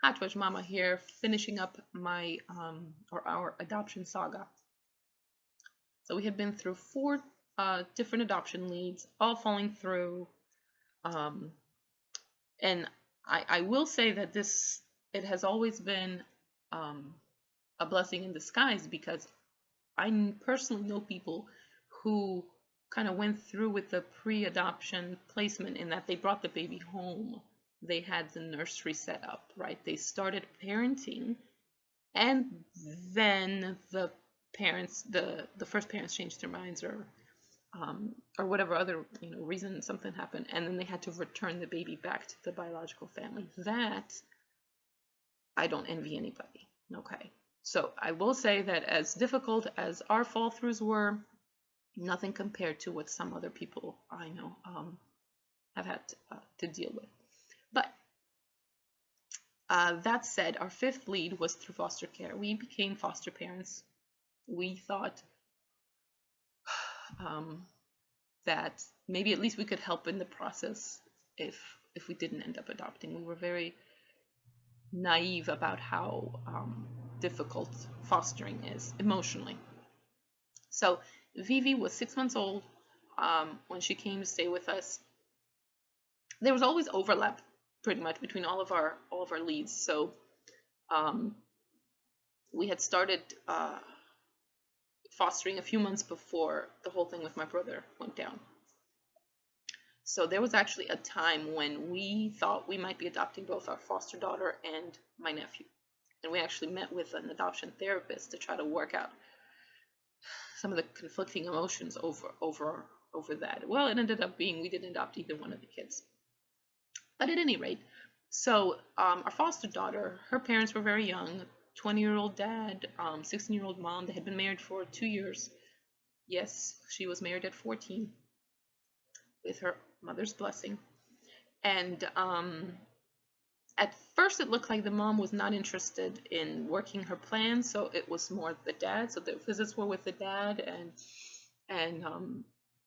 Hatwaj Mama here, finishing up my or our adoption saga. So we had been through four different adoption leads, all falling through. Um, and I will say that it has always been um, a blessing in disguise, because I personally know people who kind of went through with the pre-adoption placement, in that they brought the baby home. They had the nursery set up, right? They started parenting, and then the first parents changed their minds, or whatever other reason, something happened, and then they had to return the baby back to the biological family. That I don't envy anybody. Okay, so I will say that as difficult as our fall throughs were, nothing compared to what some other people I know have had to deal with. But that said, our fifth lead was through foster care. We became foster parents. We thought that maybe at least we could help in the process if we didn't end up adopting. We were very naive about how difficult fostering is emotionally. So Vivi was 6 months old when she came to stay with us. There was always overlap, pretty much, between all of our leads. So we had started fostering a few months before the whole thing with my brother went down. So there was actually a time when we thought we might be adopting both our foster daughter and my nephew. And we actually met with an adoption therapist to try to work out some of the conflicting emotions over that. Well, it ended up being we didn't adopt either one of the kids. But at any rate, so our foster daughter, her parents were very young, 20-year-old dad, 16-year-old mom. They had been married for 2 years. Yes, she was married at 14 with her mother's blessing. And at first it looked like the mom was not interested in working her plan, so it was more the dad. So the visits were with the dad, and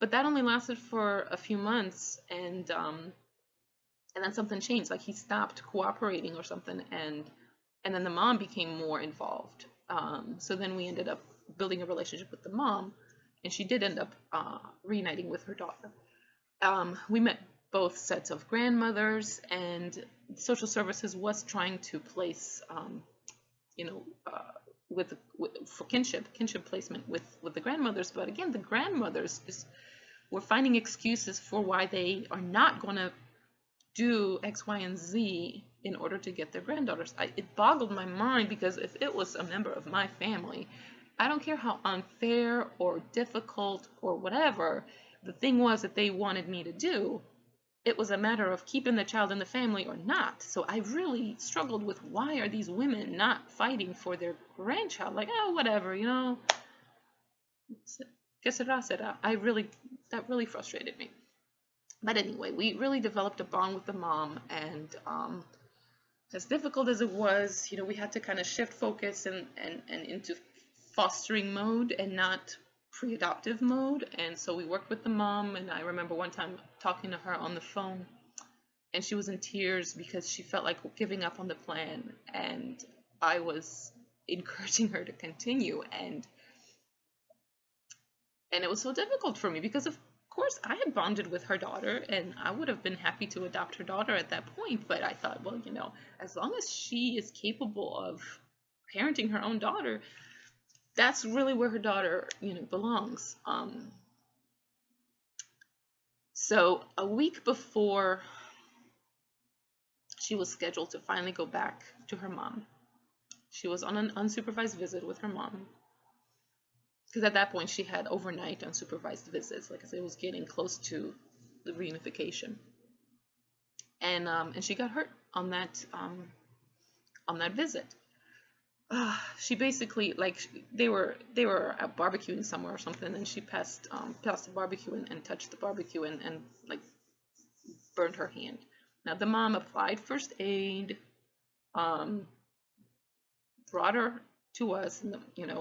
but that only lasted for a few months, and then something changed. Like he stopped cooperating or something, and then the mom became more involved. So then we ended up building a relationship with the mom, and she did end up reuniting with her daughter. We met both sets of grandmothers, and social services was trying to place, for kinship placement with the grandmothers. But again, the grandmothers were finding excuses for why they are not going to do X, Y, and Z in order to get their granddaughters. It boggled my mind, because if it was a member of my family, I don't care how unfair or difficult or whatever the thing was that they wanted me to do, it was a matter of keeping the child in the family or not. So I really struggled with, why are these women not fighting for their grandchild? Like, oh, whatever, que será, será. That really frustrated me. But anyway, we really developed a bond with the mom, and as difficult as it was, we had to kind of shift focus and into fostering mode and not pre-adoptive mode. And so we worked with the mom, and I remember one time talking to her on the phone, and she was in tears because she felt like giving up on the plan, and I was encouraging her to continue, and it was so difficult for me, because of course I had bonded with her daughter, and I would have been happy to adopt her daughter at that point. But I thought, well, as long as she is capable of parenting her own daughter, that's really where her daughter, belongs. So a week before she was scheduled to finally go back to her mom, she was on an unsupervised visit with her mom. Because at that point she had overnight unsupervised visits. Like I said, it was getting close to the reunification, and she got hurt on that visit. She basically, like, they were out barbecuing somewhere or something, and she passed the barbecue and touched the barbecue and like burned her hand. Now the mom applied first aid, brought her to us, and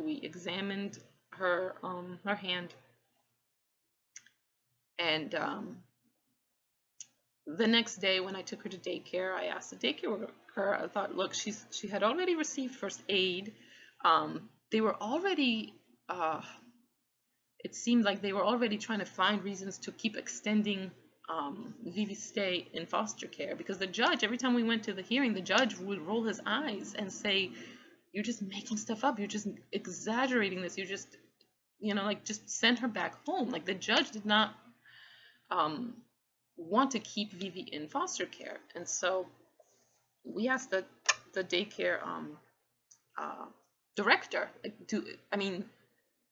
we examined her hand, and The next day when I took her to daycare, I asked the daycare worker, I thought, look, she had already received first aid. They were already, it seemed like they were already trying to find reasons to keep extending Vivi's stay in foster care, because the judge, every time we went to the hearing, the judge would roll his eyes and say, you're just making stuff up. You're just exaggerating this. You just, like, just send her back home. Like, the judge did not um, want to keep Vivi in foster care. And so we asked the daycare uh, director, like,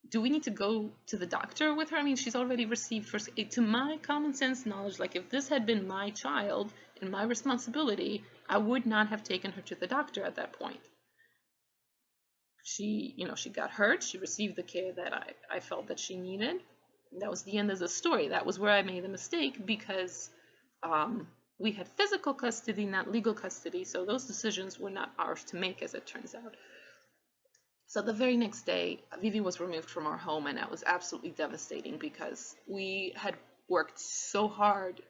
do we need to go to the doctor with her? I mean, she's already received first aid. To my common sense knowledge, like, if this had been my child and my responsibility, I would not have taken her to the doctor at that point. She got hurt. She received the care that I felt that she needed. That was the end of the story. That was where I made the mistake, because we had physical custody, not legal custody. So those decisions were not ours to make, as it turns out. So the very next day, Vivi was removed from our home, and that was absolutely devastating, because we had worked so hard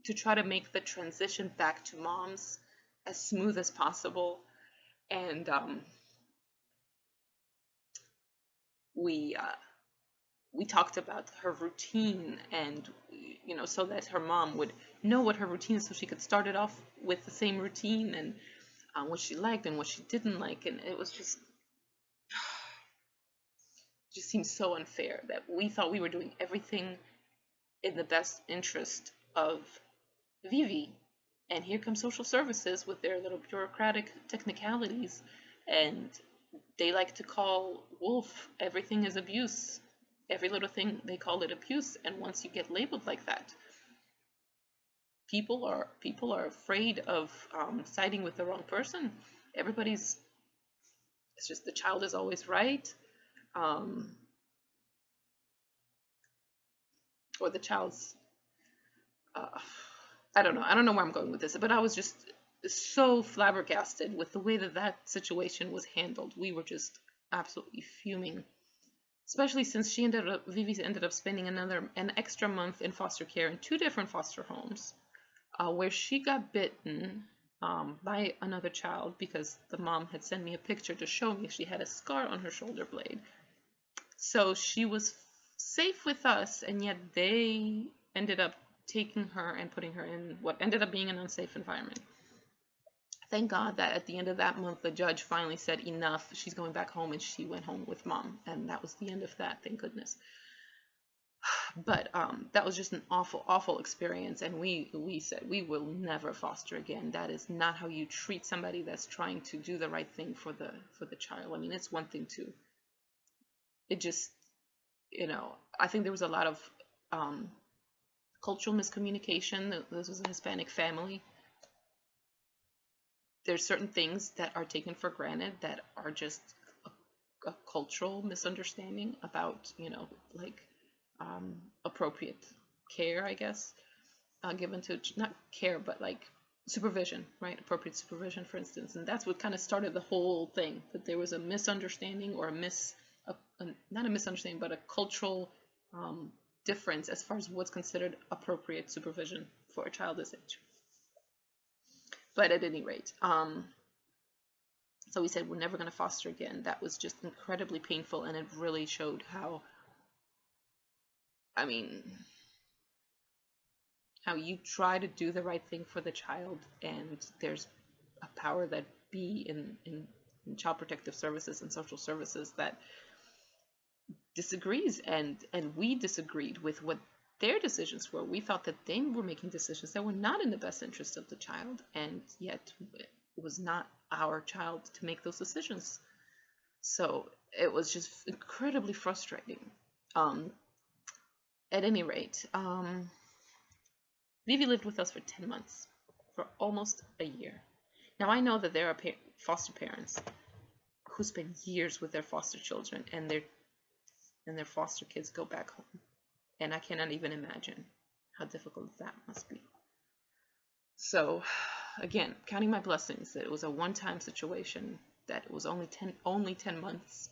to try to make the transition back to moms as smooth as possible. And we talked about her routine, and so that her mom would know what her routine is, so she could start it off with the same routine, and what she liked and what she didn't like. And it was just seemed so unfair that we thought we were doing everything in the best interest of Vivi, and here comes social services with their little bureaucratic technicalities, and they like to call wolf everything is abuse. Every little thing, they call it abuse. And once you get labeled like that, people are afraid of siding with the wrong person. It's just the child is always right, or the child's I don't know where I'm going with this, but I was just so flabbergasted with the way that situation was handled. We were just absolutely fuming, especially since Vivi ended up spending an extra month in foster care in 2 different foster homes, where she got bitten by another child, because the mom had sent me a picture to show me she had a scar on her shoulder blade. So she was safe with us, and yet they ended up taking her and putting her in what ended up being an unsafe environment. Thank God that at the end of that month, the judge finally said enough. She's going back home, and she went home with mom, and that was the end of that. Thank goodness. But that was just an awful, awful experience, and we said we will never foster again. That is not how you treat somebody that's trying to do the right thing for the child. I mean, it's one thing to, it just, I think there was a lot of cultural miscommunication. This was a Hispanic family. There's certain things that are taken for granted that are just a cultural misunderstanding about, like appropriate care, I guess, given to, not care, but like supervision, right? Appropriate supervision, for instance. And that's what kind of started the whole thing, that there was a misunderstanding, or not a misunderstanding, but a cultural difference as far as what's considered appropriate supervision for a child this age. But at any rate, so we said we're never going to foster again. That was just incredibly painful, and it really showed how, how you try to do the right thing for the child, and there's a power that be in child protective services and social services that disagrees, and we disagreed with what their decisions were. We thought that they were making decisions that were not in the best interest of the child, and yet it was not our child to make those decisions. So it was just incredibly frustrating. At any rate, Vivi lived with us for 10 months, for almost a year. Now, I know that there are foster parents who spend years with their foster children, and their foster kids go back home. And I cannot even imagine how difficult that must be. So, again, counting my blessings that it was a one-time situation, that it was only 10 months,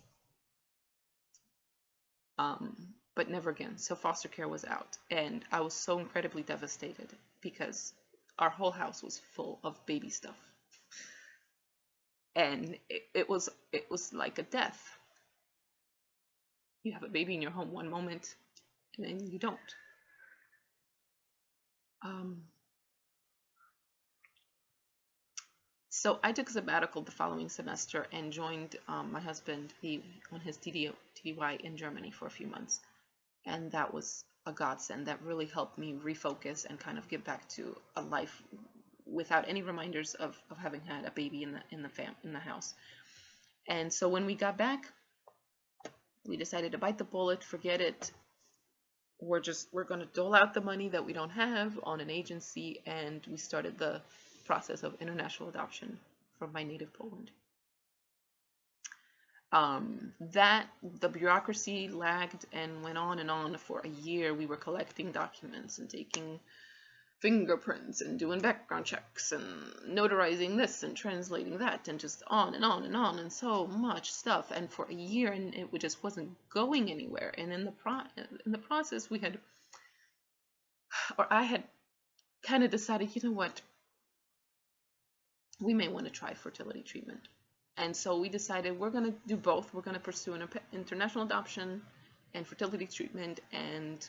but never again. So foster care was out, and I was so incredibly devastated, because our whole house was full of baby stuff, and it was like a death. You have a baby in your home one moment, and then you don't. Um, so I took a sabbatical the following semester and joined my husband on his TDY in Germany for a few months, and that was a godsend. That really helped me refocus and kind of get back to a life without any reminders of having had a baby in the house. And so when we got back, we decided to bite the bullet, forget it. We're going to dole out the money that we don't have on an agency, and we started the process of international adoption from my native Poland. That the bureaucracy lagged and went on and on for a year. We were collecting documents and taking fingerprints and doing background checks and notarizing this and translating that and just on and on and on, and so much stuff, and for a year, and it just wasn't going anywhere. And in the process, I had kind of decided, you know what, we may want to try fertility treatment. And so we decided we're going to do both. We're going to pursue an international adoption and fertility treatment, and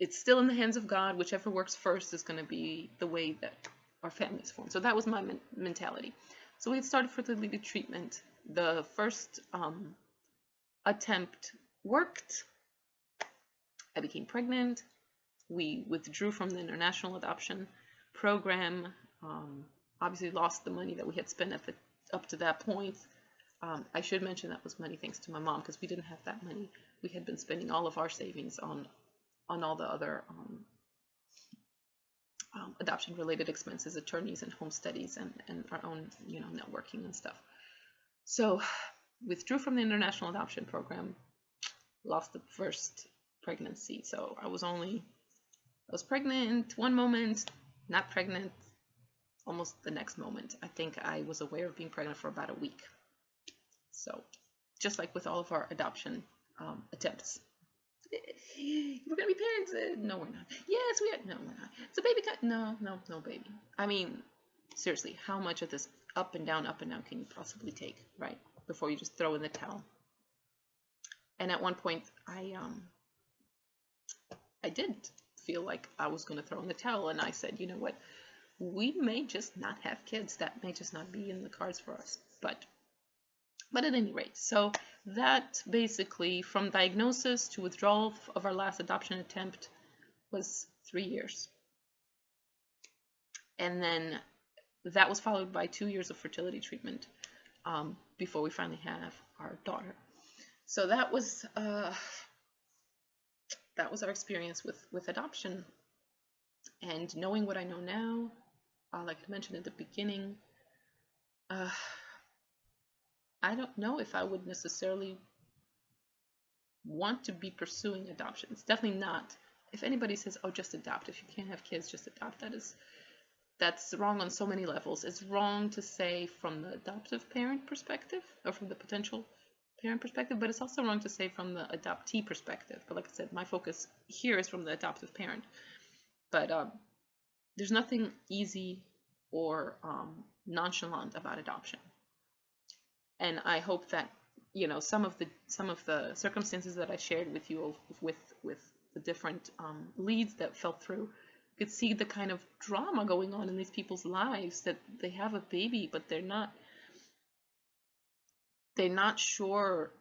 it's still in the hands of God. Whichever works first is going to be the way that our family is formed. So that was my mentality. So we had started fertility treatment. The first attempt worked. I became pregnant. We withdrew from the international adoption program. Obviously lost the money that we had spent up to that point. I should mention that was money thanks to my mom, because we didn't have that money. We had been spending all of our savings on all the other adoption-related expenses, attorneys and home studies, and our own, networking and stuff. So withdrew from the international adoption program, lost the first pregnancy. So I was pregnant one moment, not pregnant almost the next moment. I think I was aware of being pregnant for about a week. So just like with all of our adoption attempts. We're gonna be parents. No, we're not. Yes, we are. No, we're not. It's a baby cut. No, baby. I mean, seriously, how much of this up and down can you possibly take, right? Before you just throw in the towel. And at one point, I did feel like I was gonna throw in the towel, and I said, you know what? We may just not have kids. That may just not be in the cards for us. But at any rate, so that basically, from diagnosis to withdrawal of our last adoption attempt, was 3 years. And then that was followed by 2 years of fertility treatment before we finally have our daughter. So that was our experience with adoption. And knowing what I know now, like I mentioned at the beginning, I don't know if I would necessarily want to be pursuing adoption. It's definitely not. If anybody says, oh, just adopt, if you can't have kids, just adopt, that's wrong on so many levels. It's wrong to say from the adoptive parent perspective, or from the potential parent perspective, but it's also wrong to say from the adoptee perspective. But like I said, my focus here is from the adoptive parent. But there's nothing easy or nonchalant about adoption. And I hope that, some of the circumstances that I shared with you with the different leads that fell through, could see the kind of drama going on in these people's lives, that they have a baby, but they're not sure,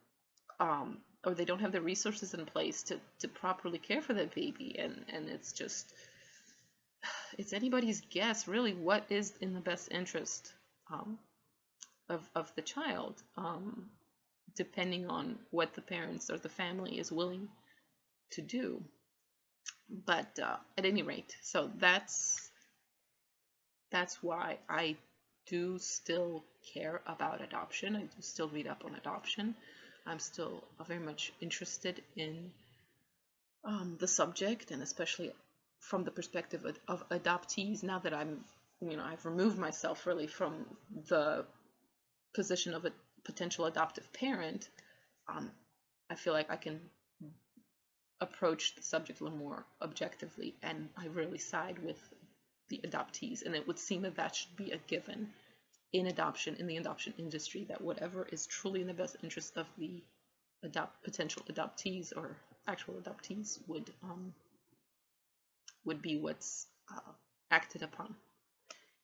or they don't have the resources in place to properly care for that baby, and it's anybody's guess really what is in the best interest of the child, depending on what the parents or the family is willing to do. But at any rate, so that's why I do still care about adoption. I do still read up on adoption. I'm still very much interested in the subject, and especially from the perspective of adoptees. Now that I've removed myself really from the position of a potential adoptive parent, I feel like I can approach the subject a little more objectively, and I really side with the adoptees, and it would seem that that should be a given in adoption, in the adoption industry, that whatever is truly in the best interest of the potential adoptees or actual adoptees would be what's acted upon.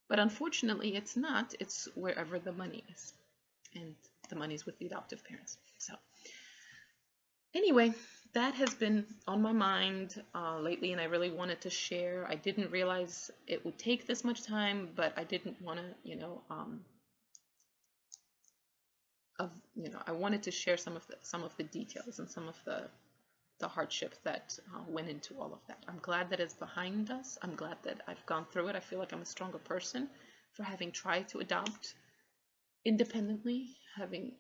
But unfortunately, it's not. It's wherever the money is, and the money is with the adoptive parents. So anyway, that has been on my mind lately, and I really wanted to share. I didn't realize it would take this much time, but I didn't want to, I wanted to share some of the details and some of the hardship that went into all of that. I'm glad that it's behind us. I'm glad that I've gone through it. I feel like I'm a stronger person for having tried to adopt independently, having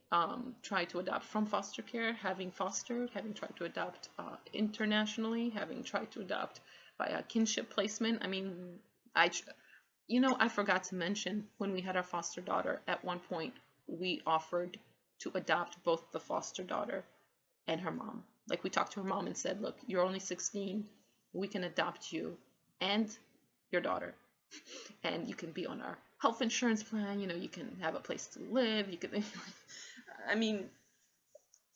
tried to adopt from foster care, having fostered, having tried to adopt internationally, having tried to adopt by a kinship placement. I mean, I forgot to mention, when we had our foster daughter, at one point we offered to adopt both the foster daughter and her mom. Like, we talked to her mom and said, look, you're only 16, we can adopt you and your daughter, and you can be on our health insurance plan, you can have a place to live, you can, I mean,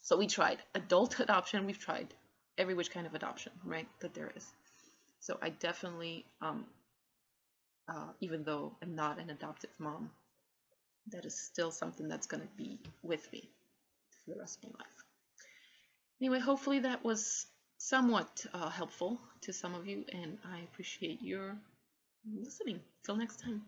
so we tried adult adoption, we've tried every which kind of adoption, right, that there is. So I definitely, even though I'm not an adoptive mom, that is still something that's going to be with me for the rest of my life. Anyway, hopefully that was somewhat helpful to some of you, and I appreciate your listening. Till next time.